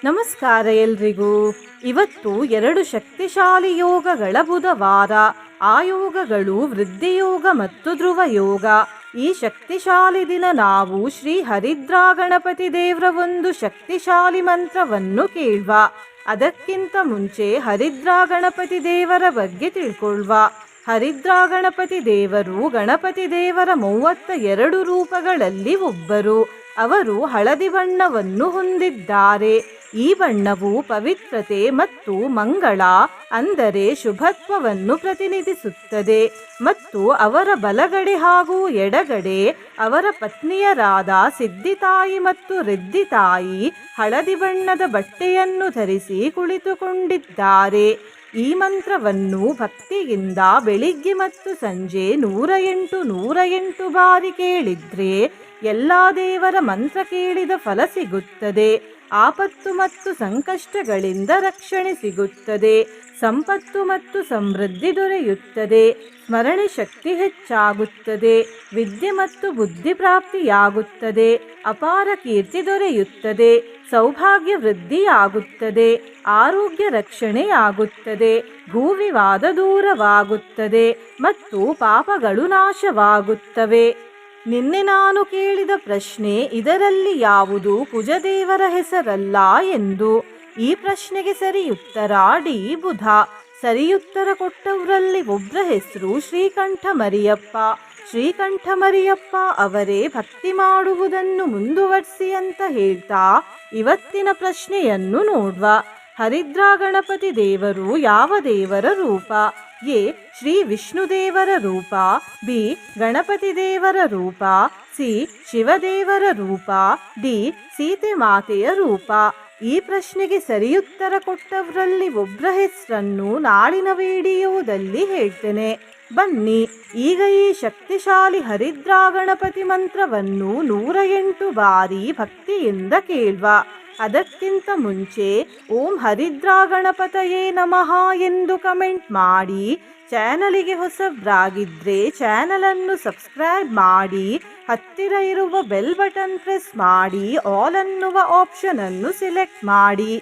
ನಮಸ್ಕಾರ ಎಲ್ರಿಗೂ. ಇವತ್ತು 2 ಶಕ್ತಿಶಾಲಿ ಯೋಗಗಳ ಬುಧವಾರ. ಆ ಯೋಗಗಳು ವೃದ್ಧಿಯೋಗ ಮತ್ತು ಧ್ರುವ ಯೋಗ. ಈ ಶಕ್ತಿಶಾಲಿ ದಿನ ನಾವು ಶ್ರೀ ಹರಿದ್ರಾ ಗಣಪತಿ ದೇವರ ಒಂದು ಶಕ್ತಿಶಾಲಿ ಮಂತ್ರವನ್ನು ಕೇಳುವ. ಅದಕ್ಕಿಂತ ಮುಂಚೆ ಹರಿದ್ರಾ ಗಣಪತಿ ದೇವರ ಬಗ್ಗೆ ತಿಳ್ಕೊಳ್ಳುವ. ಹರಿದ್ರಾ ಗಣಪತಿ ದೇವರು ಗಣಪತಿ ದೇವರ 32 ರೂಪಗಳಲ್ಲಿ ಒಬ್ಬರು. ಅವರು ಹಳದಿ ಬಣ್ಣವನ್ನು ಹೊಂದಿದ್ದಾರೆ. ಈ ಬಣ್ಣವು ಪವಿತ್ರತೆ ಮತ್ತು ಮಂಗಳ ಅಂದರೆ ಶುಭತ್ವವನ್ನು ಪ್ರತಿನಿಧಿಸುತ್ತದೆ. ಮತ್ತು ಅವರ ಬಲಗಡೆ ಹಾಗೂ ಎಡಗಡೆ ಅವರ ಪತ್ನಿಯರಾದ ಸಿದ್ಧಿತಾಯಿ ಮತ್ತು ರಿದ್ಧಿತಾಯಿ ಹಳದಿ ಬಣ್ಣದ ಬಟ್ಟೆಯನ್ನು ಧರಿಸಿ ಕುಳಿತುಕೊಂಡಿದ್ದಾರೆ. ಈ ಮಂತ್ರವನ್ನು ಭಕ್ತಿಯಿಂದ ಬೆಳಿಗ್ಗೆ ಮತ್ತು ಸಂಜೆ 108 ಬಾರಿ ಕೇಳಿದ್ರೆ ಎಲ್ಲ ದೇವರ ಮಂತ್ರ ಕೇಳಿದ ಫಲ ಸಿಗುತ್ತದೆ. ಆಪತ್ತು ಮತ್ತು ಸಂಕಷ್ಟಗಳಿಂದ ರಕ್ಷಣೆ ಸಿಗುತ್ತದೆ. ಸಂಪತ್ತು ಮತ್ತು ಸಮೃದ್ಧಿ ದೊರೆಯುತ್ತದೆ. ಸ್ಮರಣೆ ಶಕ್ತಿ ಹೆಚ್ಚಾಗುತ್ತದೆ. ವಿದ್ಯೆ ಮತ್ತು ಬುದ್ಧಿ ಪ್ರಾಪ್ತಿಯಾಗುತ್ತದೆ. ಅಪಾರ ಕೀರ್ತಿ ದೊರೆಯುತ್ತದೆ. ಸೌಭಾಗ್ಯ ವೃದ್ಧಿಯಾಗುತ್ತದೆ. ಆರೋಗ್ಯ ರಕ್ಷಣೆಯಾಗುತ್ತದೆ. ಭೂವಿವಾದ ದೂರವಾಗುತ್ತದೆ ಮತ್ತು ಪಾಪಗಳು ನಾಶವಾಗುತ್ತವೆ. ನಿನ್ನೆ ನಾನು ಕೇಳಿದ ಪ್ರಶ್ನೆ, ಇದರಲ್ಲಿ ಯಾವುದು ಕುಜದೇವರ ಹೆಸರಲ್ಲ ಎಂದು. ಈ ಪ್ರಶ್ನೆಗೆ ಸರಿಯುತ್ತರ ಡಿ ಬುಧ. ಸರಿಯುತ್ತರ ಕೊಟ್ಟವರಲ್ಲಿ ಒಬ್ಬರ ಹೆಸರು ಶ್ರೀಕಂಠ ಮರಿಯಪ್ಪ. ಶ್ರೀಕಂಠ ಮರಿಯಪ್ಪ ಅವರೇ ಭಕ್ತಿ ಮಾಡುವುದನ್ನು ಮುಂದುವರಿಸಿ ಅಂತ ಹೇಳ್ತಾ ಇವತ್ತಿನ ಪ್ರಶ್ನೆಯನ್ನು ನೋಡುವ. ಹರಿದ್ರಾ ಗಣಪತಿ ದೇವರು ಯಾವ ದೇವರ ರೂಪ? ಎ. ಶ್ರೀ ವಿಷ್ಣು ದೇವರ ರೂಪ. ಬಿ. ಗಣಪತಿ ದೇವರ ರೂಪ. ಸಿ. ಶಿವದೇವರ ರೂಪ. ಡಿ. ಸೀತೆ ಮಾತೆಯ ರೂಪ. ಈ ಪ್ರಶ್ನೆಗೆ ಸರಿಯುತ್ತರ ಕೊಟ್ಟವರಲ್ಲಿ ಒಬ್ಬರ ಹೆಸರನ್ನು ನಾಳಿನ ವಿಡಿಯೋದಲ್ಲಿ ಹೇಳ್ತೇನೆ. ಬನ್ನಿ ಈಗ ಈ ಶಕ್ತಿಶಾಲಿ ಹರಿದ್ರಾ ಗಣಪತಿ ಮಂತ್ರವನ್ನು 108 ಬಾರಿ ಭಕ್ತಿಯಿಂದ ಕೇಳುವ. ಅದಕ್ಕಿಂತ ಮುಂಚೆ ಓಂ ಹರಿದ್ರಾ ಗಣಪತಯೇ ನಮಃ ಎಂದು ಕಮೆಂಟ್ ಮಾಡಿ. ಚಾನಲಿಗೆ ಹೊಸಬ್ರಾಗಿದ್ದರೆ ಚಾನಲನ್ನು ಸಬ್ಸ್ಕ್ರೈಬ್ ಮಾಡಿ. ಹತ್ತಿರ ಇರುವ ಬೆಲ್ ಬಟನ್ ಪ್ರೆಸ್ ಮಾಡಿ. ಆಲ್ ಅನ್ನುವ ಆಪ್ಷನ್ ಅನ್ನು ಸಿಲೆಕ್ಟ್ ಮಾಡಿ.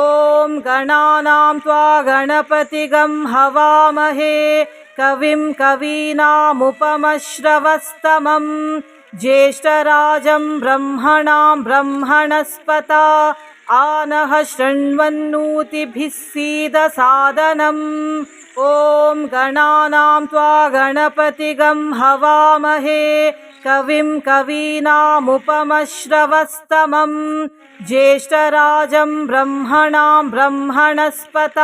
ಓಂ ಗಣಾನಾಂ ತ್ವಾ ಗಣಪತಿಗಂ ಹವಾಮಹೇ ಕವಿಂ ಕವೀನಾಮುಪಮಶ್ರವಸ್ತಮಂ ಜ್ಯೇಷ್ಠರಾಜಂ ಬ್ರಹ್ಮಣಾಂ ಬ್ರಹ್ಮಣಸ್ಪತ ಆನಃ ಶೃಣ್ವನ್ನೋತಿಭಿಃ ಸೀದ ಸಾದನಂ. ಓಂ ಗಣಾನಾಂ ತ್ವಾ ಗಣಪತಿಗಂ ಹವಾಮಹೇ ಕವಿಂ ಕವೀನಾಮುಪಮಶ್ರವಸ್ತಮಂ ಜ್ಯೇಷ್ಠರಾಜಂ ಬ್ರಹ್ಮಣಾಂ ಬ್ರಹ್ಮಣಸ್ಪತ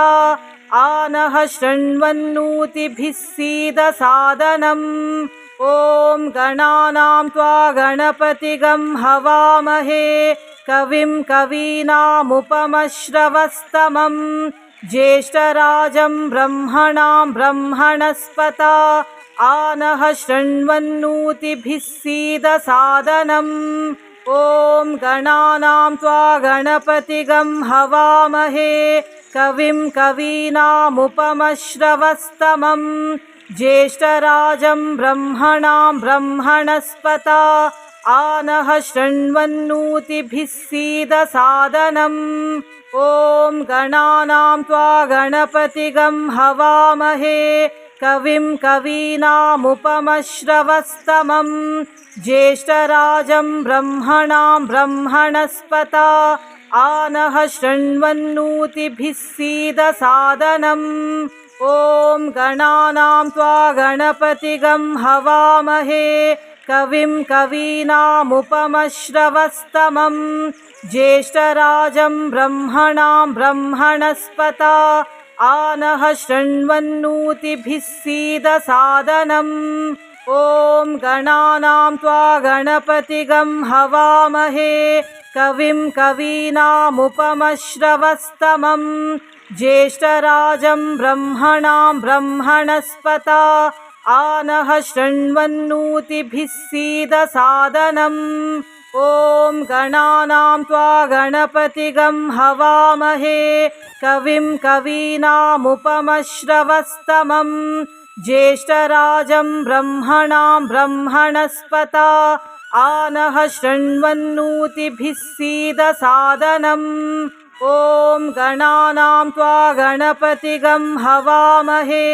ಆನಃ ಶೃಣ್ವನ್ನೋತಿಭಿಃ ಸೀದ ಸಾದನಂ. ಓಂ ಗಣಾನಾಂ ತ್ವಾ ಗಣಪತಿಗಂ ಹವಾಮಹೇ ಕವಿಂ ಕವೀನಾಮುಪಮಶ್ರವಸ್ತಮಂ ಜ್ಯೇಷ್ಠರಾಜಂ ಬ್ರಹ್ಮಣಾಂ ಬ್ರಹ್ಮಣಸ್ಪತ ಆನಃ ಶೃಣ್ವನ್ನೋತಿಭಿಃ ಸೀದ ಸಾದನಂ. ಓಂ ಗಣಾನಾಂ ತ್ವಾ ಗಣಪತಿಗಂ ಹವಾಮಹೇ ಕವಿಂ ಕವೀನಾಮುಪಮಶ್ರವಸ್ತಮಂ ಜ್ಯೇಷ್ಠರಾಜಂ ಬ್ರಹ್ಮಣಾಂ ಬ್ರಹ್ಮಣಸ್ಪತ ಆನಃ ಶೃಣ್ವನ್ನೋತಿಭಿಃ ಸೀದ ಸಾದನಂ. ಓಂ ಗಣಾನಾಂ ತ್ವಾ ಗಣಪತಿಗಂ ಹವಾಮಹೇ ಕವಿಂ ಕವೀನಾಮುಪಮಶ್ರವಸ್ತಮಂ ಜ್ಯೇಷ್ಠರಾಜಂ ಬ್ರಹ್ಮಣಾಂ ಬ್ರಹ್ಮಣಸ್ಪತ ಆನಃ ಶೃಣ್ವನ್ನೋತಿಭಿಃ ಸೀದ ಸಾದನಂ. ಓಂ ಗಣಾನಾಂ ತ್ವಾ ಗಣಪತಿಗಂ ಹವಾಮಹೇ ಕವಿಂ ಕವೀನಾಮುಪಮಶ್ರವಸ್ತಮಂ ಜ್ಯೇಷ್ಠರಾಜಂ ಬ್ರಹ್ಮಣಾಂ ಬ್ರಹ್ಮಣಸ್ಪತ ಆನಃ ಶೃಣ್ವನ್ನೋತಿಭಿಃ ಸೀದ ಸಾದನಂ. ಓಂ ಗಣಾನಾಂ ತ್ವಾ ಗಣಪತಿಗಂ ಹವಾಮಹೇ ಕವಿಂ ಕವೀನಾಮುಪಮಶ್ರವಸ್ತಮಂ ಜ್ಯೇಷ್ಠರಾಜಂ ಬ್ರಹ್ಮಣಾಂ ಬ್ರಹ್ಮಣಸ್ಪತ ಆನಃ ಶೃಣ್ವನ್ನೋತಿಭಿಃ ಸೀದ ಸಾದನಂ. ಓಂ ಗಣಾನಾಂ ತ್ವಾ ಗಣಪತಿಗಂ ಹವಾಮಹೇ ಕವಿಂ ಕವೀನಾಮುಪಮಶ್ರವಸ್ತಮಂ ಜ್ಯೇಷ್ಠರಾಜಂ ಬ್ರಹ್ಮಣಾಂ ಬ್ರಹ್ಮಣಸ್ಪತ आनः शृण्वन्नोतिभिः सीदसादनम् ॐ गणानां त्वा गणपतिगं हवामहे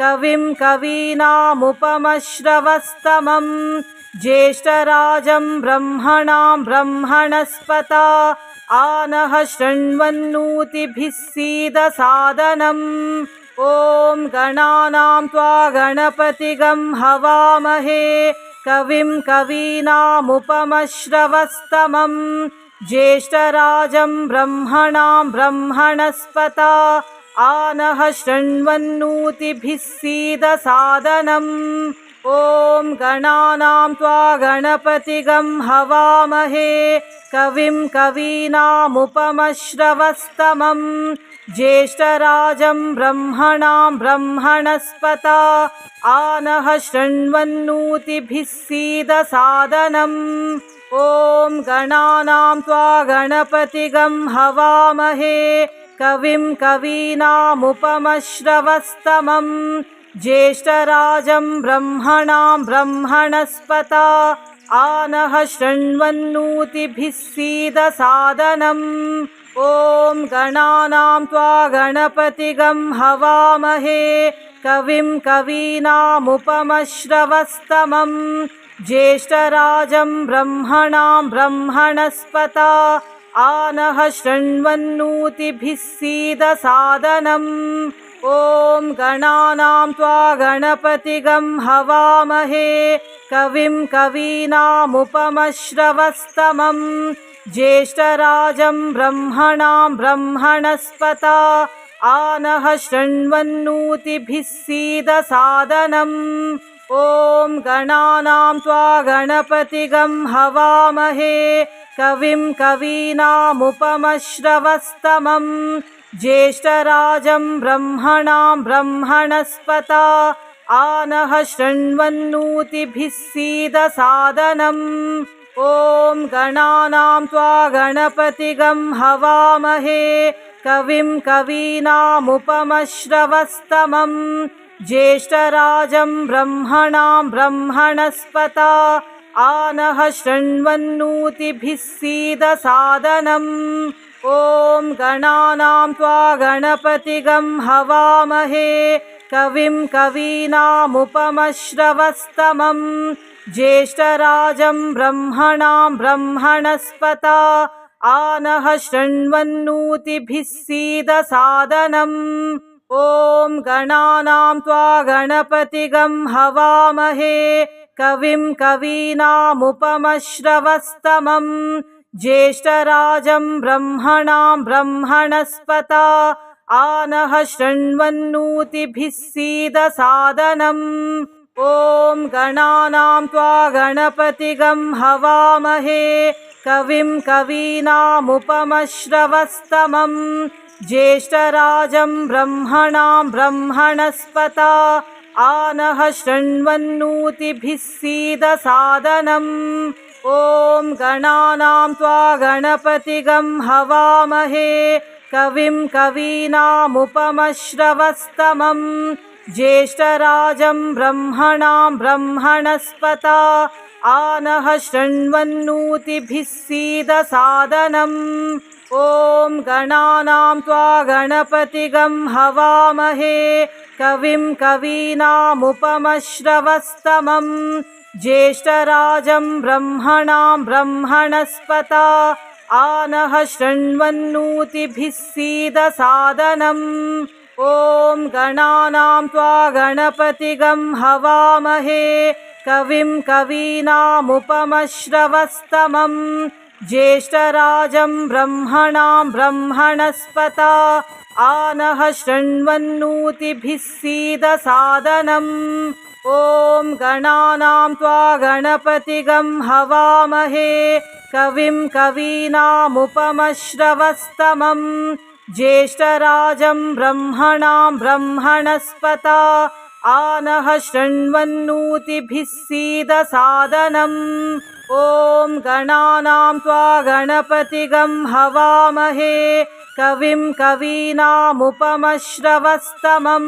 कविं कवीनामुपमश्रवस्तमं ज्येष्ठराजं ब्रह्मणां ब्रह्मणस्पत आनः शृण्वन्नोतिभिः सीदसादनम् ॐ गणानां त्वा गणपतिगं हवामहे कविं कवीनामुपमश्रवस्तमं ज्येष्ठराजं ब्रह्मणां ब्रह्मणस्पत आनः शृण्वन्नोतिभिः सीदसादनम् ॐ गणानां त्वा गणपतिगं हवामहे कविं कवीनामुपमश्रवस्तमं ज्येष्ठराजं ब्रह्मणां ब्रह्मणस्पत आनः शृण्वन्नोतिभिः सीदसादनम् ॐ गणानां त्वा गणपतिगं हवामहे कविं कवीनामुपमश्रवस्तमं ज्येष्ठराजं ब्रह्मणां ब्रह्मणस्पत आनः शृण्वन्नोतिभिः सीदसादनम् ॐ गणानां त्वा गणपतिगं हवामहे कविं कवीनामुपमश्रवस्तमं ज्येष्ठराजं ब्रह्मणां ब्रह्मणस्पत आनः शृण्वन्नोतिभिः सीदसादनम् ॐ गणानां त्वा गणपतिगं हवामहे कविं कवीनामुपमश्रवस्तमं ज्येष्ठराजं ब्रह्मणां ब्रह्मणस्पत आनः शृण्वन्नोतिभिः सीदसादनम् ॐ गणानां त्वा गणपतिगं हवामहे कविं कवीनामुपमश्रवस्तमं ज्येष्ठराजं ब्रह्मणां ब्रह्मणस्पत आनः शृण्वन्नोतिभिः सीदसादनम् ॐ गणानां त्वा गणपतिगं हवामहे कविं कवीनामुपमश्रवस्तमं ज्येष्ठराजं ब्रह्मणां ब्रह्मणस्पत आनः शृण्वन्नोतिभिः सीदसादनम् ॐ गणानां त्वा गणपतिगं हवामहे कविं कवीनामुपमश्रवस्तमं ज्येष्ठराजं ब्रह्मणां ब्रह्मणस्पत आनः शृण्वन्नोतिभिः सीदसादनम् ॐ गणानां त्वा गणपतिगं हवामहे कविं कवीनामुपमश्रवस्तमं ज्येष्ठराजं ब्रह्मणां ब्रह्मणस्पत आनः शृण्वन्नोतिभिः सीदसादनम् ॐ गणानां त्वा गणपतिगं हवामहे कविं कवीनामुपमश्रवस्तमं ज्येष्ठराजं ब्रह्मणां ब्रह्मणस्पत आनः शृण्वन्नोतिभिः सीदसादनम् ॐ गणानां त्वा गणपतिगं हवामहे कविं कवीनामुपमश्रवस्तमं ज्येष्ठराजं ब्रह्मणां ब्रह्मणस्पत आनः शृण्वन्नोतिभिः सीदसादनम् ॐ गणानां त्वा गणपतिगं हवामहे कविं कवीनामुपमश्रवस्तमं ज्येष्ठराजं ब्रह्मणां ब्रह्मणस्पत आनः शृण्वन्नोतिभिः सीदसादनम् ॐ गणानां त्वा गणपतिगं हवामहे कविं कवीनामुपमश्रवस्तमं ज्येष्ठराजं ब्रह्मणां ब्रह्मणस्पत आनः शृण्वन्नोतिभिः सीदसादनम् ॐ गणानां त्वा गणपतिगं हवामहे कविं कवीनामुपमश्रवस्तमं ज्येष्ठराजं ब्रह्मणां ब्रह्मणस्पत आनः शृण्वन्नोतिभिः सीदसादनम् ॐ गणानां त्वा गणपतिगं हवामहे कविं कवीनामुपमश्रवस्तमं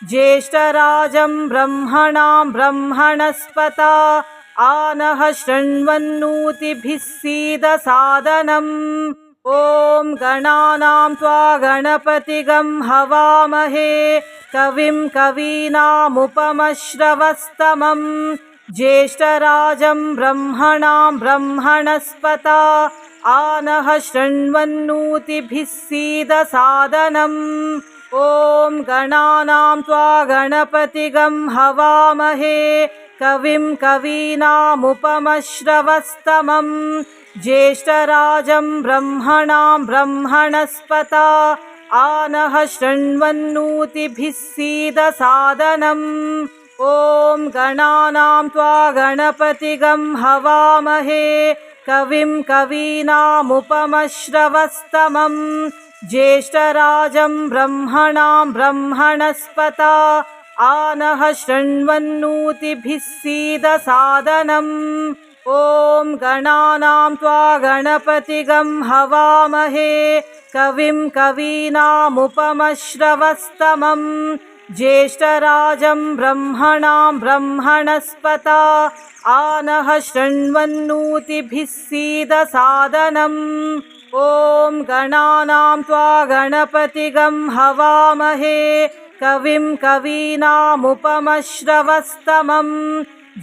ज्येष्ठराजं ब्रह्मणां ब्रह्मणस्पत आनः शृण्वन्नोतिभिः सीदसादनम् ॐ गणानां त्वा गणपतिगं हवामहे कविं कवीनामुपमश्रवस्तमं ज्येष्ठराजं ब्रह्मणां ब्रह्मणस्पत आनः शृण्वन्नोतिभिः सीदसादनम् ॐ गणानां त्वा गणपतिगं हवामहे कविं कवीनामुपमश्रवस्तमं ज्येष्ठराजं ब्रह्मणां ब्रह्मणस्पत आनः शृण्वन्नोतिभिः सीदसादनम् ॐ गणानां त्वा गणपतिगं हवामहे कविं कवीनामुपमश्रवस्तमं ज्येष्ठराजं ब्रह्मणां ब्रह्मणस्पत आनः शृण्वन्नोतिभिः सीदसादनम् ॐ गणानां त्वा गणपतिगं हवामहे कविं कवीनामुपमश्रवस्तमं ज्येष्ठराजं ब्रह्मणां ब्रह्मणस्पत आनः शृण्वन्नोतिभिः सीदसादनम् ॐ गणानां त्वा गणपतिगं हवामहे कविं कवीनामुपमश्रवस्तमं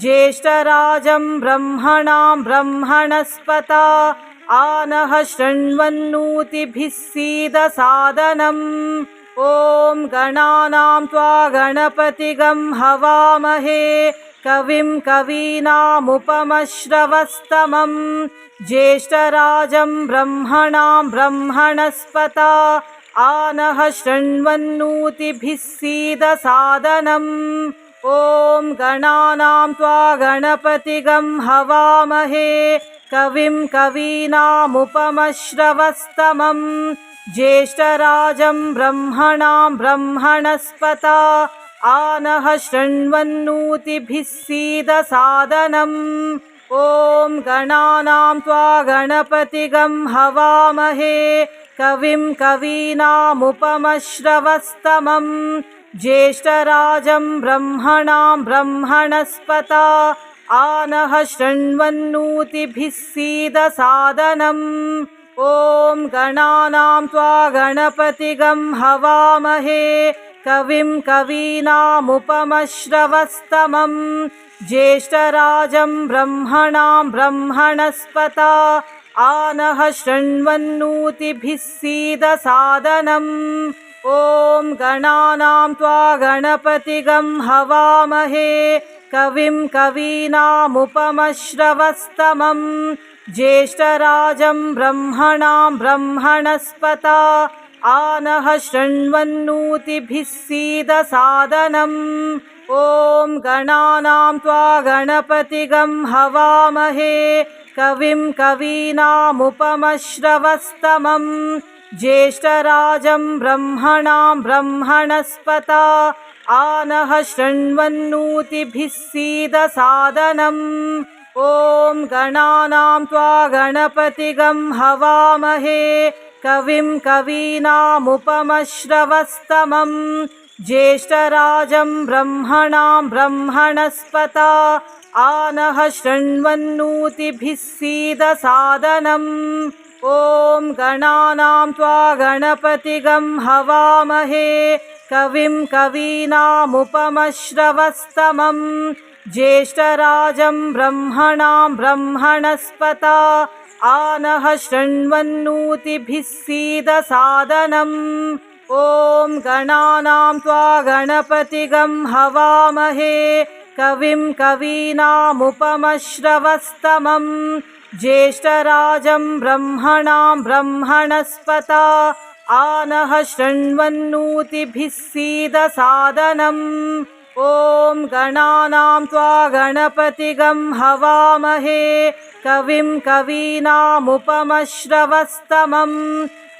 ज्येष्ठराजं ब्रह्मणां ब्रह्मणस्पत आनः शृण्वन्नोतिभिः सीदसादनम् ॐ गणानां त्वा गणपतिगं हवामहे कविं कवीनामुपमश्रवस्तमं ज्येष्ठराजं ब्रह्मणां ब्रह्मणस्पत आनः शृण्वन्नोतिभिः सीदसादनम् ॐ गणानां त्वा गणपतिगं हवामहे कविं कवीनामुपमश्रवस्तमं ज्येष्ठराजं ब्रह्मणां ब्रह्मणस्पत आनः शृण्वन्नोतिभिः सीदसादनम् ॐ गणानां त्वा गणपतिगं हवामहे कविं कवीनामुपमश्रवस्तमं ज्येष्ठराजं ब्रह्मणां ब्रह्मणस्पत आनः शृण्वन्नोतिभिः सीदसादनम् ॐ गणानां त्वा गणपतिगं हवामहे कविं कवीनामुपमश्रवस्तमं ज्येष्ठराजं ब्रह्मणां ब्रह्मणस्पत आनः शृण्वन्नोतिभिः सीदसादनम् ॐ गणानां त्वा गणपतिगं हवामहे कविं कवीनामुपमश्रवस्तमं ज्येष्ठराजं ब्रह्मणां ब्रह्मणस्पत आनः शृण्वन्नोतिभिः सीदसादनम् ॐ गणानां त्वा गणपतिगं हवामहे कविं कवीनामुपमश्रवस्तमं ज्येष्ठराजं ब्रह्मणां ब्रह्मणस्पत आनः शृण्वन्नोतिभिः सीदसादनम् ॐ गणानां त्वा गणपतिगं हवामहे कविं कवीनामुपमश्रवस्तमं ज्येष्ठराजं ब्रह्मणां ब्रह्मणस्पत आनः शृण्वन्नोतिभिः सीदसादनम् ॐ गणानां त्वा गणपतिगं हवामहे कविं कवीनामुपमश्रवस्तमं ज्येष्ठराजं ब्रह्मणां ब्रह्मणस्पत आनः शृण्वन्नोतिभिः सीदसादनम् ॐ गणानां त्वा गणपतिगं हवामहे कविं कवीनामुपमश्रवस्तमं ज्येष्ठराजं ब्रह्मणां ब्रह्मणस्पत आनः शृण्वन्नोतिभिः सीदसादनम् ॐ गणानां त्वा गणपतिगं हवामहे कविं कवीनामुपमश्रवस्तमं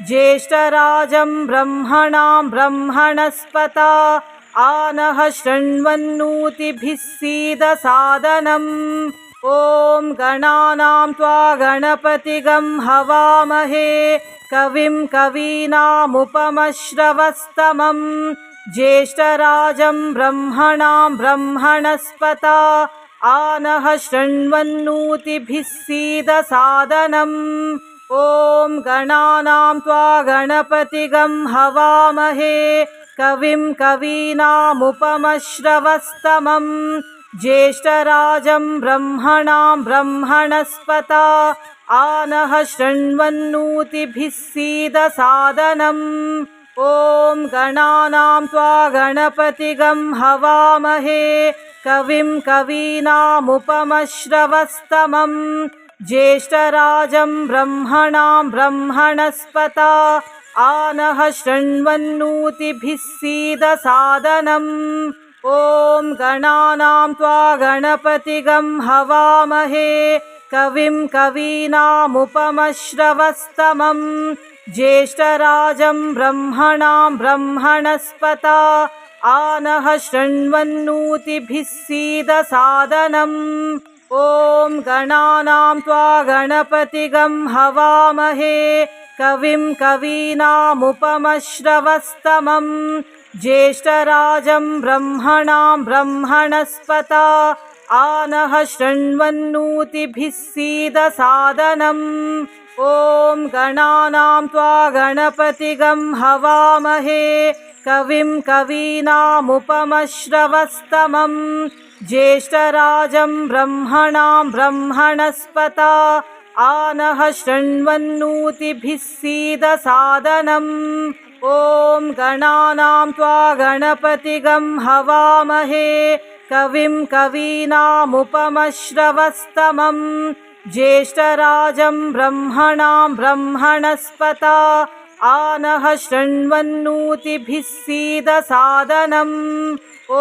ज्येष्ठराजं ब्रह्मणां ब्रह्मणस्पत आनः शृण्वन्नोतिभिः सीदसादनम् ॐ गणानां त्वा गणपतिगं हवामहे कविं कवीनामुपमश्रवस्तमं ज्येष्ठराजं ब्रह्मणां ब्रह्मणस्पत आनः शृण्वन्नोतिभिः सीदसादनम् ॐ गणानां त्वा गणपतिगं हवामहे कविं कवीनामुपमश्रवस्तमम् ज्येष्ठराजं ब्रह्मणां ब्रह्मणस्पत आनः शृण्वन्नोतिभिः सीदसादनम् ॐ गणानां त्वा गणपतिगं हवामहे कविं कवीनामुपमश्रवस्तमम् ज्येष्ठराजं ब्रह्मणां ब्रह्मणस्पत आनः शृण्वन्नोतिभिः सीदसादनम् ॐ गणानां त्वा गणपतिगं हवामहे कविं कवीनामुपमश्रवस्तमम् ज्येष्ठराजं ब्रह्मणां ब्रह्मणस्पत आनः शृण्वन्नोतिभिः सीदसादनम् ॐ गणानां त्वा गणपतिगं हवामहे कविं कवीनामुपमश्रवस्तमम् ज्येष्ठराजं ब्रह्मणां ब्रह्मणस्पत आनः शृण्वन्नोतिभिः सीदसादनम् ॐ गणानां त्वा गणपतिगं हवामहे कविं कवीनामुपमश्रवस्तमम् ज्येष्ठराजं ब्रह्मणां ब्रह्मणस्पत आनः शृण्वन्नोतिभिः सीदसादनम् ॐ गणानां त्वा गणपतिगं हवामहे कविं कवीनामुपमश्रवस्तमम् ज्येष्ठराजं ब्रह्मणां ब्रह्मणस्पत आनः शृण्वन्नोतिभिः सीदसादनम् ॐ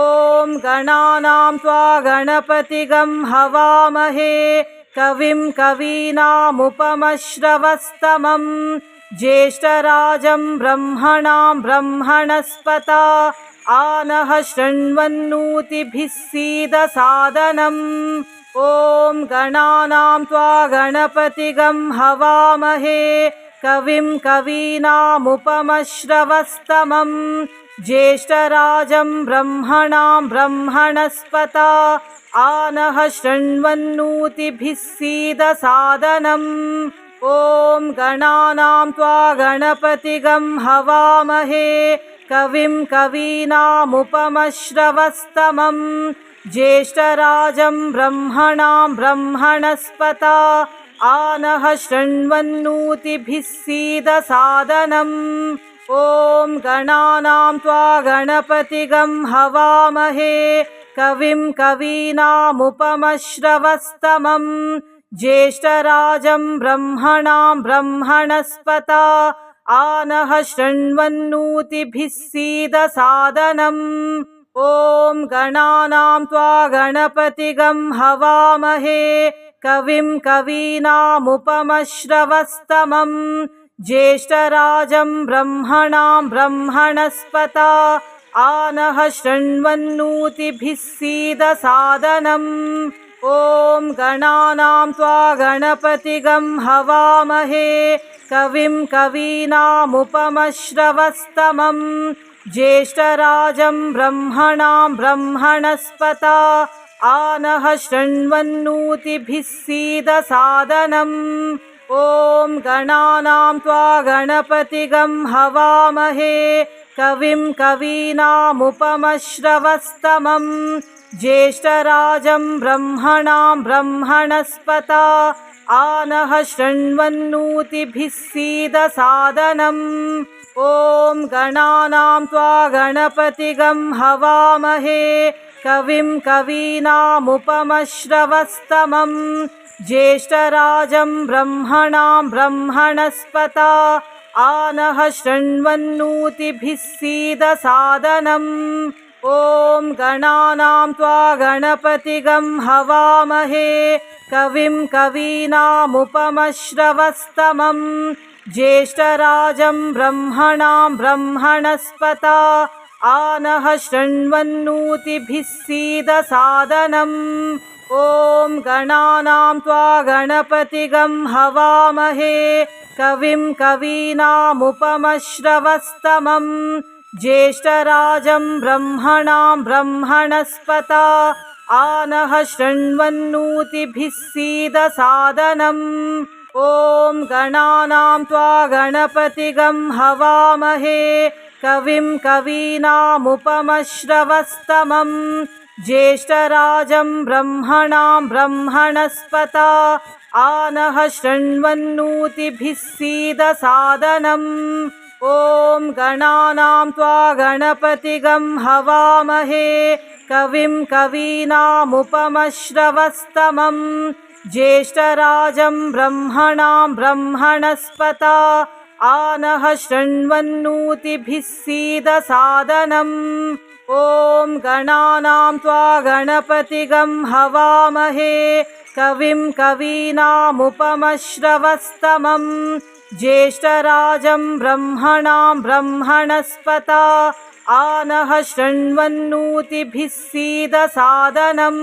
गणानां त्वा गणपतिगं हवामहे कविं कवीनामुपमश्रवस्तमम् ज्येष्ठराजं ब्रह्मणां ब्रह्मणस्पत आनः शृण्वन्नोतिभिः सीदसादनम् ॐ गणानां त्वा गणपतिगं हवामहे कविं कवीनामुपमश्रवस्तमम् ज्येष्ठराजं ब्रह्मणां ब्रह्मणस्पत आनः शृण्वन्नोतिभिः सीदसादनम् ॐ गणानां त्वा गणपतिगं हवामहे कविं कवीनामुपमश्रवस्तमम् ज्येष्ठराजं ब्रह्मणां ब्रह्मणस्पत आनः शृण्वन्नोतिभिः सीदसादनम् ॐ गणानां त्वा गणपतिगं हवामहे कविं कवीनामुपमश्रवस्तमम् ज्येष्ठराजं ब्रह्मणां ब्रह्मणस्पत आनः शृण्वन्नोतिभिः सीदसादनम् ॐ गणानां त्वा गणपतिगं हवामहे कविं कवीनामुपमश्रवस्तमम् ज्येष्ठराजं ब्रह्मणां ब्रह्मणस्पत आनः शृण्वन्नोतिभिः सीदसादनम् ॐ गणानां त्वा गणपतिगं हवामहे कविं कवीनामुपमश्रवस्तमम् ज्येष्ठराजं ब्रह्मणां ब्रह्मणस्पत आनः शृण्वन्नोतिभिः सीदसादनम् ॐ गणानां त्वा गणपतिगं हवामहे कविं कवीनामुपमश्रवस्तमम् ज्येष्ठराजं ब्रह्मणां ब्रह्मणस्पत आनः शृण्वन्नोतिभिः सीदसादनम् ॐ गणानां त्वा गणपतिगं हवामहे कविं कवीनामुपमश्रवस्तमम् ज्येष्ठराजं ब्रह्मणां ब्रह्मणस्पत आनः शृण्वन्नोतिभिः सीदसादनम् ॐ गणानां त्वा गणपतिगं हवामहे कविं कवीनामुपमश्रवस्तमम् ज्येष्ठराजं ब्रह्मणां ब्रह्मणस्पत आनः शृण्वन्नोतिभिः सीदसादनम् ॐ गणानां त्वा गणपतिगं हवामहे कविं कवीनामुपमश्रवस्तमम् ज्येष्ठराजं ब्रह्मणां ब्रह्मणस्पत आनः शृण्वन्नोतिभिः सीदसादनम् ॐ गणानां त्वा गणपतिगं हवामहे कविं कवीनामुपमश्रवस्तमं ज्येष्ठराजं ब्रह्मणां ब्रह्मणस्पत आनः शृण्वन्नोतिभिः सीदसादनम् ॐ गणानां त्वा गणपतिगं हवामहे कविं कवीनामुपमश्रवस्तमं ज्येष्ठराजं ब्रह्मणां ब्रह्मणस्पत आनः शृण्वन्नोतिभिः सीदसादनम् ॐ गणानां त्वा गणपतिगं हवामहे कविं कवीनामुपमश्रवस्तमं ज्येष्ठराजं ब्रह्मणां ब्रह्मणस्पत आनः शृण्वन्नोतिभिः सीदसादनम्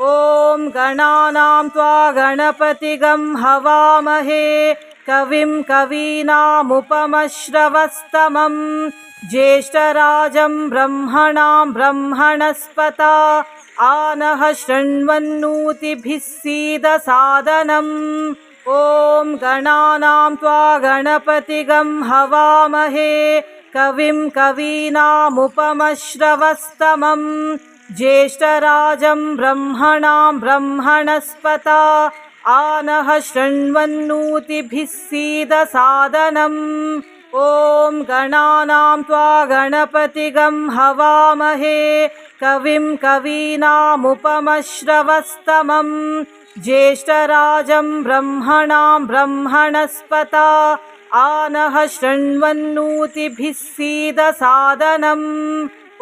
ॐ गणानां त्वा गणपतिगं हवामहे कविं कवीनामुपमश्रवस्तमं ज्येष्ठराजं ब्रह्मणां ब्रह्मणस्पत आनः शृण्वन्नोतिभिः सीदसादनम् ॐ गणानां त्वा गणपतिगं हवामहे कविं कवीनामुपमश्रवस्तमं ज्येष्ठराजं ब्रह्मणां ब्रह्मणस्पत आनः शृण्वन्नोतिभिः सीदसादनम् ॐ गणानां त्वा गणपतिगं हवामहे कविं कवीनामुपमश्रवस्तमं ज्येष्ठराजं ब्रह्मणां ब्रह्मणस्पत आनः शृण्वन्नोतिभिः सीदसादनम्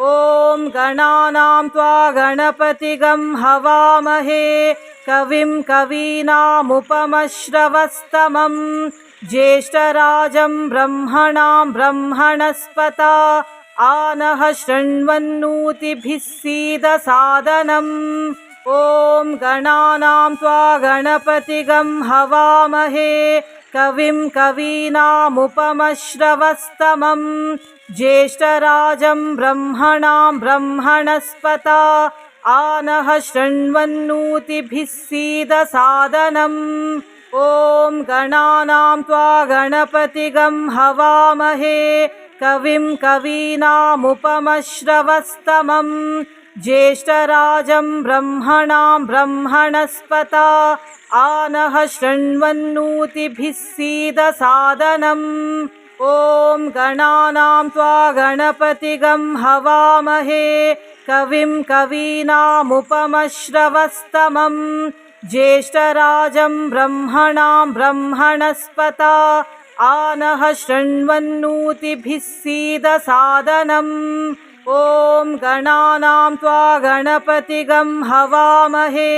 ॐ गणानां त्वा गणपतिगं हवामहे कविं कवीनामुपमश्रवस्तमं ज्येष्ठराजं ब्रह्मणां ब्रह्मणस्पत आनः शृण्वन्नोतिभिः सीदसादनम् ॐ गणानां त्वा गणपतिगं हवामहे कविं कवीनामुपमश्रवस्तमं ज्येष्ठराजं ब्रह्मणां ब्रह्मणस्पत आनः शृण्वन्नोतिभिः सीदसादनम् ॐ गणानां त्वा गणपतिगं हवामहे कविं कवीनामुपमश्रवस्तमं ज्येष्ठराजं ब्रह्मणां ब्रह्मणस्पत आनः शृण्वन्नोतिभिः सीदसादनम् ॐ गणानां त्वा गणपतिगं हवामहे कविं कवीनामुपमश्रवस्तमं ज्येष्ठराजं ब्रह्मणां ब्रह्मणस्पत आनः शृण्वन्नोतिभिः सीदसादनम् ॐ गणानां त्वा गणपतिगं हवामहे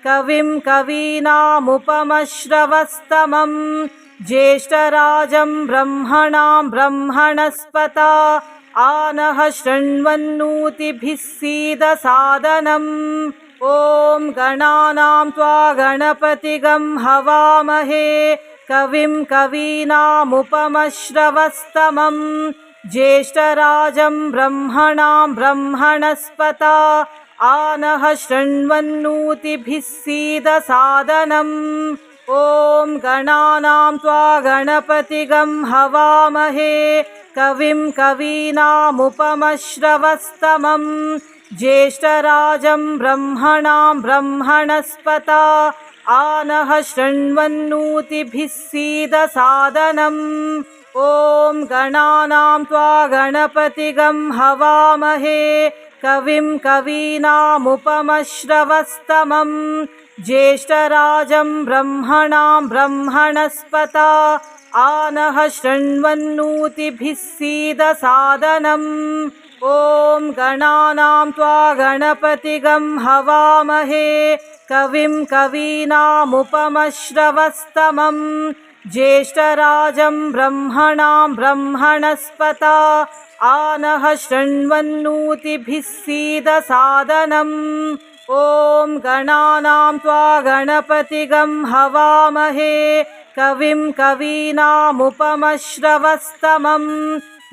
कविं कवीनामुपमश्रवस्तमं ज्येष्ठराजं ब्रह्मणां ब्रह्मणस्पत आनः शृण्वन्नोतिभिः सीदसादनम् ॐ गणानां त्वा गणपतिगं हवामहे कविं कवीनामुपमश्रवस्तमं ज्येष्ठराजं ब्रह्मणां ब्रह्मणस्पत आनः शृण्वन्नोतिभिः सीदसादनम् ॐ गणानां त्वा गणपतिगं हवामहे कविं कवीनामुपमश्रवस्तमं ज्येष्ठराजं ब्रह्मणां ब्रह्मणस्पत आनः शृण्वन्नोतिभिः सीदसादनम् ॐ गणानां त्वा गणपतिगं हवामहे कविं कवीनामुपमश्रवस्तमं ज्येष्ठराजं ब्रह्मणां ब्रह्मणस्पत आनः शृण्वन्नोतिभिः सीदसादनम् ॐ गणानां त्वा गणपतिगं हवामहे कविं कवीनामुपमश्रवस्तमं ज्येष्ठराजं ब्रह्मणां ब्रह्मणस्पत आनः शृण्वन्नोतिभिः सीदसादनम् ॐ गणानां त्वा गणपतिगं हवामहे कविं कवीनामुपमश्रवस्तमं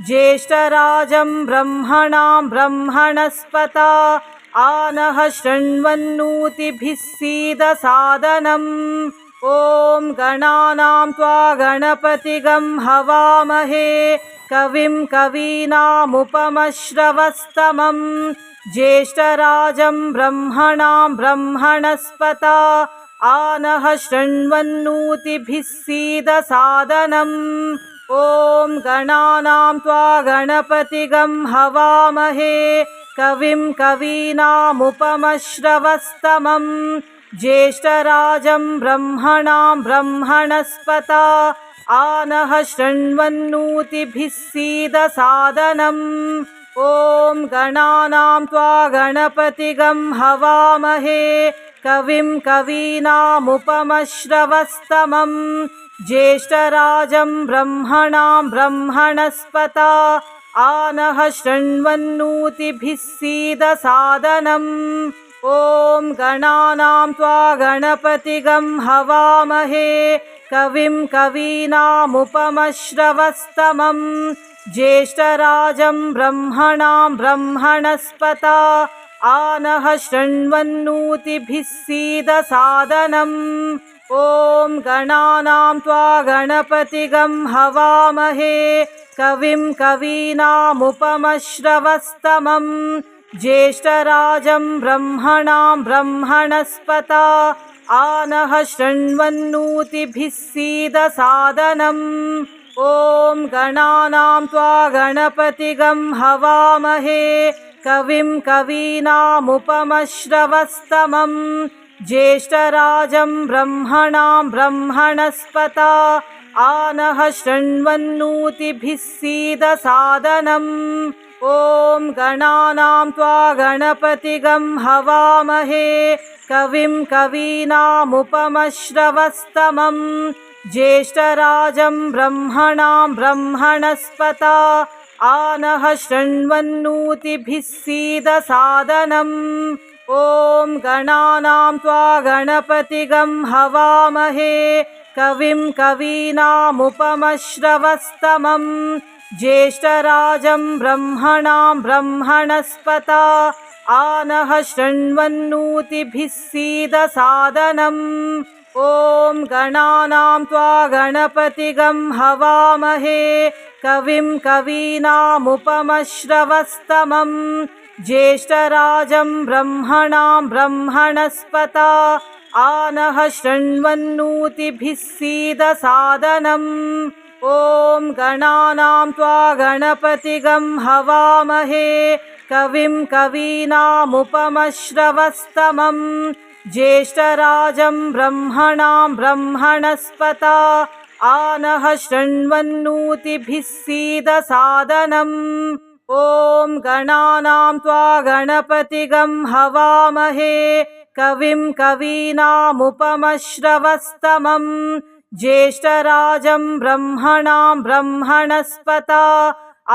ज्येष्ठराजं ब्रह्मणां ब्रह्मणस्पत आनः शृण्वन्नोतिभिः सीदसादनम् ॐ गणानां त्वा गणपतिगं हवामहे कविं कवीनामुपमश्रवस्तमं ज्येष्ठराजं ब्रह्मणां ब्रह्मणस्पत आनः शृण्वन्नोतिभिः सीदसादनम् ॐ गणानां त्वा गणपतिगं हवामहे कविं कवीनामुपमश्रवस्तमं ज्येष्ठराजं ब्रह्मणां ब्रह्मणस्पत आनः शृण्वन्नोतिभिः सीदसादनम् ॐ गणानां त्वा गणपतिगं हवामहे कविं कवीनामुपमश्रवस्तमं ज्येष्ठराजं ब्रह्मणां ब्रह्मणस्पत आनः शृण्वन्नोतिभिः सीदसादनम् ॐ गणानां त्वा गणपतिगं हवामहे कविं कवीनामुपमश्रवस्तमं ज्येष्ठराजं ब्रह्मणां ब्रह्मणस्पत आनः शृण्वन्नोतिभिः सीदसादनम् ॐ गणानां त्वा गणपतिगं हवामहे कविं कवीनामुपमश्रवस्तमं ज्येष्ठराजं ब्रह्मणां ब्रह्मणस्पत आनः शृण्वन्नोतिभिः सीदसादनम् ॐ गणानां त्वा गणपतिगं हवामहे कविं कवीनामुपमश्रवस्तमं ज्येष्ठराजं ब्रह्मणां ब्रह्मणस्पत आनः शृण्वन्नोतिभिः सीदसादनम् ॐ गणानां त्वा गणपतिगं हवामहे कविं कवीनामुपमश्रवस्तमं ज्येष्ठराजं ब्रह्मणां ब्रह्मणस्पत आनः शृण्वन्नोतिभिः सीदसादनम् ॐ गणानां त्वा गणपतिगं हवामहे कविं कवीनामुपमश्रवस्तमं ज्येष्ठराजं ब्रह्मणां ब्रह्मणस्पत आनः शृण्वन्नोतिभिः सीदसादनम् ॐ गणानां त्वा गणपतिगं हवामहे कविं कवीनामुपमश्रवस्तमं ज्येष्ठराजं ब्रह्मणां ब्रह्मणस्पत आनः शृण्वन्नोतिभिः सीदसादनम् ॐ गणानां त्वा गणपतिगं हवामहे कविं कवीनामुपमश्रवस्तमं ज्येष्ठराजं ब्रह्मणां ब्रह्मणस्पत आनः शृण्वन्नोतिभिः सीदसादनम् ॐ गणानां त्वा गणपतिगं हवामहे कविं कवीनामुपमश्रवस्तमं ज्येष्ठराजं ब्रह्मणां ब्रह्मणस्पत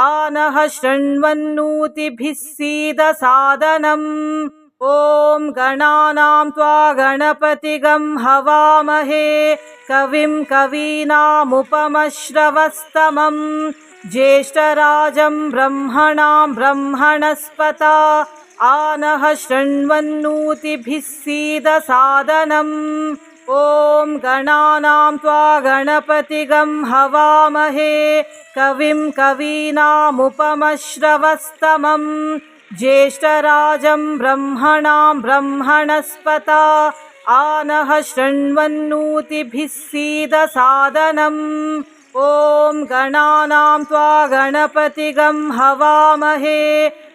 आनः शृण्वन्नोतिभिः सीदसादनम् ॐ गणानां त्वा गणपतिगं हवामहे कविं कवीनामुपमश्रवस्तमं ज्येष्ठराजं ब्रह्मणां ब्रह्मणस्पत आनः शृण्वन्नोतिभिः सीदसादनम् ॐ गणानां त्वा गणपतिगं हवामहे कविं कवीनामुपमश्रवस्तमं ज्येष्ठराजं ब्रह्मणां ब्रह्मणस्पत आनः शृण्वन्नोतिभिः सीदसादनम् ॐ गणानां त्वा गणपतिगं हवामहे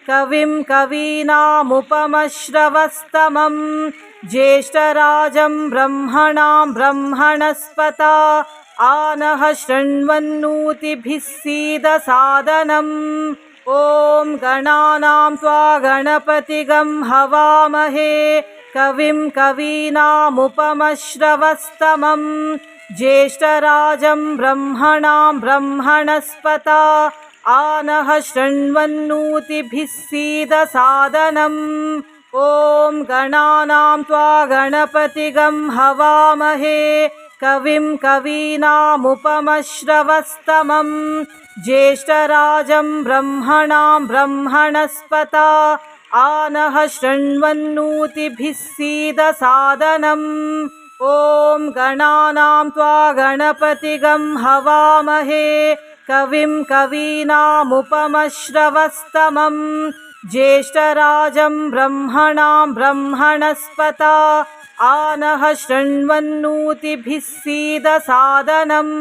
कविं कवीनामुपमश्रवस्तमं ज्येष्ठराजं ब्रह्मणां ब्रह्मणस्पत आनः शृण्वन्नोतिभिः सीदसादनम् ॐ गणानां त्वा गणपतिगं हवामहे कविं कवीनामुपमश्रवस्तमं ज्येष्ठराजं ब्रह्मणां ब्रह्मणस्पत आनः शृण्वन्नोतिभिः सीदसादनम् ॐ गणानां त्वा गणपतिगं हवामहे कविं कवीनामुपमश्रवस्तमं ज्येष्ठराजं ब्रह्मणां ब्रह्मणस्पत आनः शृण्वन्नोतिभिः सीदसादनम् ॐ गणानां त्वा गणपतिगं हवामहे कविं कवीनामुपमश्रवस्तमं ज्येष्ठराजं ब्रह्मणां ब्रह्मणस्पत आनः शृण्वन्नोतिभिः सीदसादनम्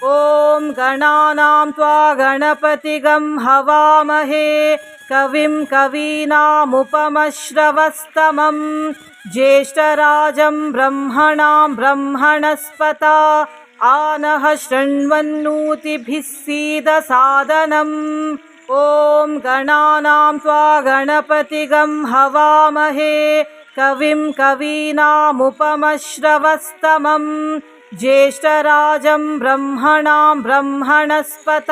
ॐ गणानां त्वा गणपतिगं हवामहे कविं कवीनामुपमश्रवस्तमं ज्येष्ठराजं ब्रह्मणां ब्रह्मणस्पत आनः शृण्वन्नोतिभिः सीदसादनम् ॐ गणानां त्वा गणपतिगं हवामहे कविं कवीनामुपमश्रवस्तमं ज्येष्ठराजं ब्रह्मणां ब्रह्मणस्पत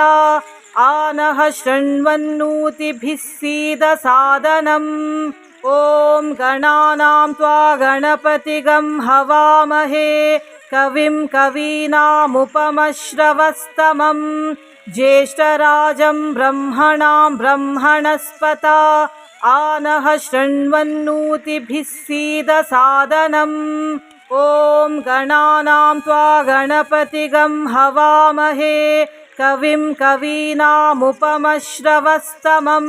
आनः शृण्वन्नोतिभिः सीदसादनम् ॐ गणानां त्वा गणपतिगं हवामहे कविं कवीनामुपमश्रवस्तमं ज्येष्ठराजं ब्रह्मणां ब्रह्मणस्पत आनः शृण्वन्नोतिभिः सीदसादनम् ॐ गणानां त्वा गणपतिगं हवामहे कविं कवीनामुपमश्रवस्तमं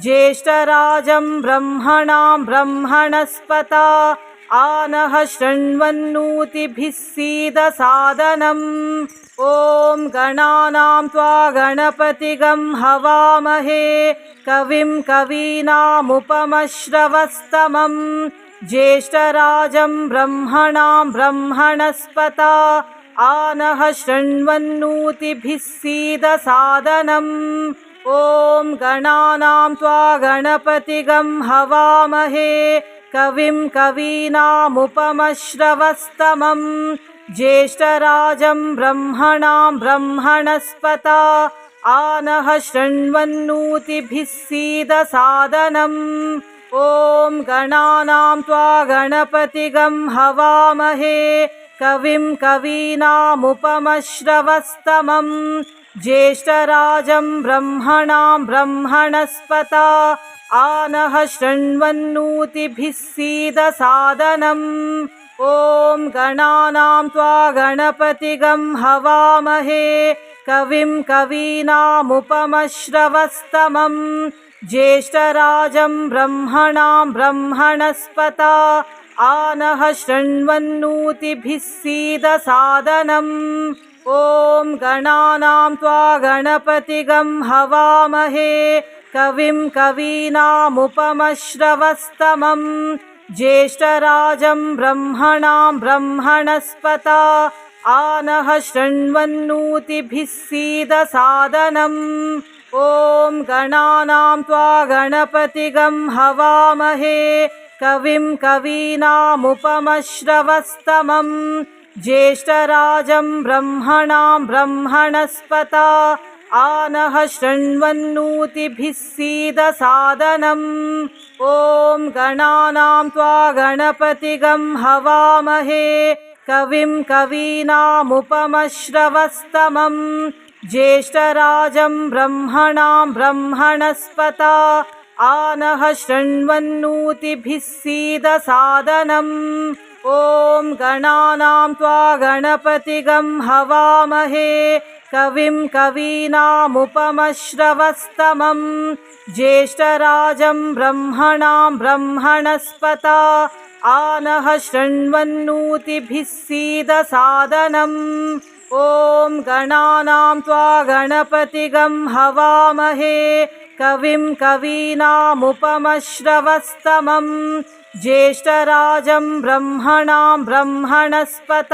ज्येष्ठराजं ब्रह्मणां ब्रह्मणस्पत आनः शृण्वन्नोतिभिः सीदसादनम् ॐ गणानां त्वा गणपतिगं हवामहे कविं कवीनामुपमश्रवस्तमं ज्येष्ठराजं ब्रह्मणां ब्रह्मणस्पत आनः शृण्वन्नोतिभिः सीदसादनम् ॐ गणानां त्वा गणपतिगं हवामहे कविं कवीनामुपमश्रवस्तमं ज्येष्ठराजं ब्रह्मणां ब्रह्मणस्पत आनः शृण्वन्नोतिभिः सीदसादनम् ॐ गणानां त्वा गणपतिगं हवामहे कविं कवीनामुपमश्रवस्तमं ज्येष्ठराजं ब्रह्मणां ब्रह्मणस्पत आनः शृण्वन्नोतिभिः सीदसादनम् ॐ गणानां त्वा गणपतिगं हवामहे कविं कवीनामुपमश्रवस्तमं ज्येष्ठराजं ब्रह्मणां ब्रह्मणस्पत आनः शृण्वन्नोतिभिः सीदसादनम् ॐ गणानां त्वा गणपतिगं हवामहे कविं कवीनामुपमश्रवस्तमं ज्येष्ठराजं ब्रह्मणां ब्रह्मणस्पत आनः शृण्वन्नोतिभिः सीदसादनम् ॐ गणानां त्वा गणपतिगं हवामहे कविं कवीनामुपमश्रवस्तमं ज्येष्ठराजं ब्रह्मणां ब्रह्मणस्पत आनः शृण्वन्नोतिभिः सीदसादनम् ॐ गणानां त्वा गणपतिगं हवामहे कविं कवीनामुपमश्रवस्तमं ज्येष्ठराजं ब्रह्मणां ब्रह्मणस्पत आनः शृण्वन्नोतिभिः सीदसादनम् ॐ गणानां त्वा गणपतिगं हवामहे कविं कवीनामुपमश्रवस्तमं ज्येष्ठराजं ब्रह्मणां ब्रह्मणस्पत आनः शृण्वन्नोतिभिः सीदसादनम् ॐ गणानां त्वा गणपतिगं हवामहे कविं कवीनामुपमश्रवस्तमं ज्येष्ठराजं ब्रह्मणां ब्रह्मणस्पत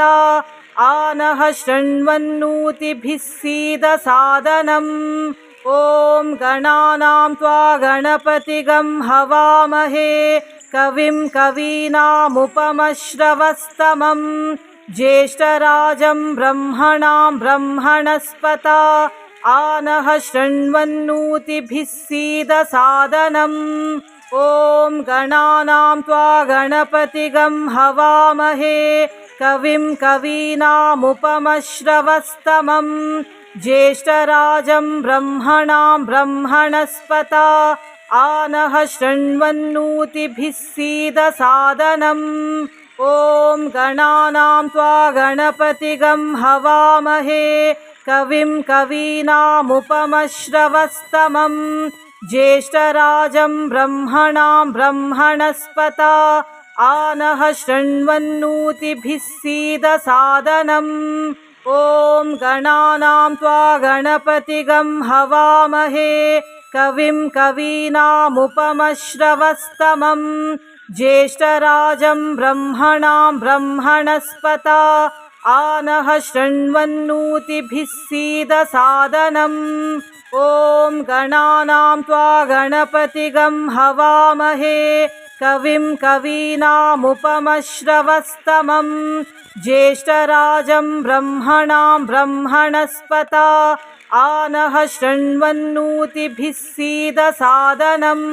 आनः शृण्वन्नोतिभिः सीदसादनम् ॐ गणानां त्वा गणपतिगं हवामहे कविं कवीनामुपमश्रवस्तमं ज्येष्ठराजं ब्रह्मणां ब्रह्मणस्पत आनः शृण्वन्नोतिभिः सीदसादनम् ॐ गणानां त्वा गणपतिगं हवामहे कविं कवीनामुपमश्रवस्तमं ज्येष्ठराजं ब्रह्मणां ब्रह्मणस्पत आनः शृण्वन्नोतिभिः सीदसादनम् ॐ गणानां त्वा गणपतिगं हवामहे कविं कवीनामुपमश्रवस्तमं ज्येष्ठराजं ब्रह्मणां ब्रह्मणस्पत आनः शृण्वन्नोतिभिः सीदसादनम् ॐ गणानां त्वा गणपतिगं हवामहे कविं कवीनामुपमश्रवस्तमं ज्येष्ठराजं ब्रह्मणां ब्रह्मणस्पत आनः शृण्वन्नोतिभिः सीदसादनम् ॐ गणानां त्वा गणपतिगं हवामहे कविं कवीनामुपमश्रवस्तमं ज्येष्ठराजं ब्रह्मणां ब्रह्मणस्पत आनः शृण्वन्नोतिभिः सीदसादनम्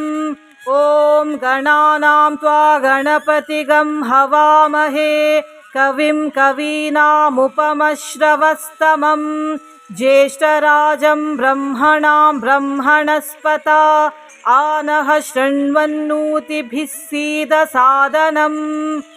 ॐ गणानां त्वा गणपतिगं हवामहे कविं कवीनामुपमश्रवस्तमं ज्येष्ठराजं ब्रह्मणां ब्रह्मणस्पत आनः शृण्वन्नोतिभिः सीदसादनम् ॐ गणानां त्वा गणपतिगं हवामहे कविं कवीनामुपमश्रवस्तमं ज्येष्ठराजं ब्रह्मणां ब्रह्मणस्पत आनः शृण्वन्नोतिभिः सीदसादनम् ॐ गणानां त्वा गणपतिगं हवामहे कविं कवीनामुपमश्रवस्तमं ज्येष्ठराजं ब्रह्मणां ब्रह्मणस्पत आनः शृण्वन्नोतिभिः सीदसादनम्